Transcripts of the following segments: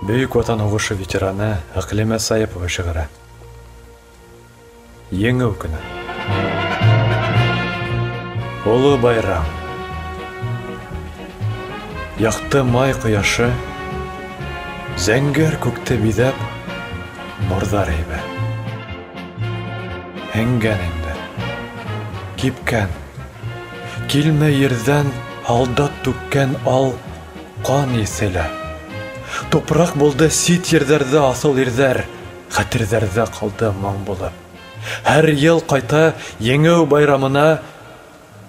Бөек Ватан һугышы ветераны Әҡлимә Саяпова шиғыры. Еңеү көнө. Олы байрам. Яҡты май ҡояшы, зәңгәр күкте биҙәп, нурҙар һибә. Һеңгән инде, кипкән, килмә ерҙән һалдат түккән ал ҡан еҫелә. Тупраҡ булды сит ерҙәрҙә аҫыл ирҙәр, хәтерҙәрҙә ҡалды маң булып. Һәр йыл ҡайта еңеү байрамына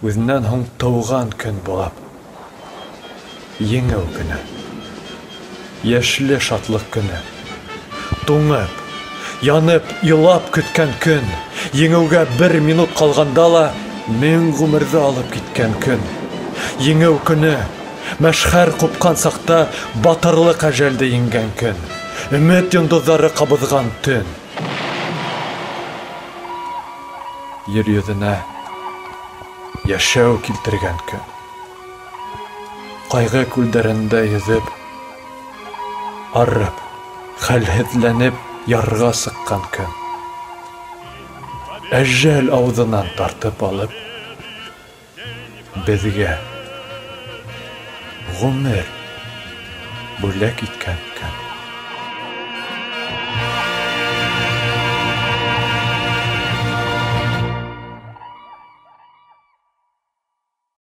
үҙенән һуң тыуған көн булып. Еңеү көнө. Йәшле шатлыҡ көнө. Туңып, янып, илап көткән көн. Еңеүгә 1 минут ҡалғанда ла 1000 ғүмерҙе алып киткән көн. Еңеү көнө. Мәшхәр ҡупҡан саҡта батырлыҡ әжәлде еңгән көн. Өмөт йондоҙҙары ҡабыҙған төн. Ер йөҙөнә йәшәү килтергән көн. Ҡайғы күлдәрендә йөҙөп, арып, хәлһеҙләнеп ярға сыҡҡан көн. Әжәл ауыҙынан тартып алып, беҙгә ғүмер бүләк иткән көн.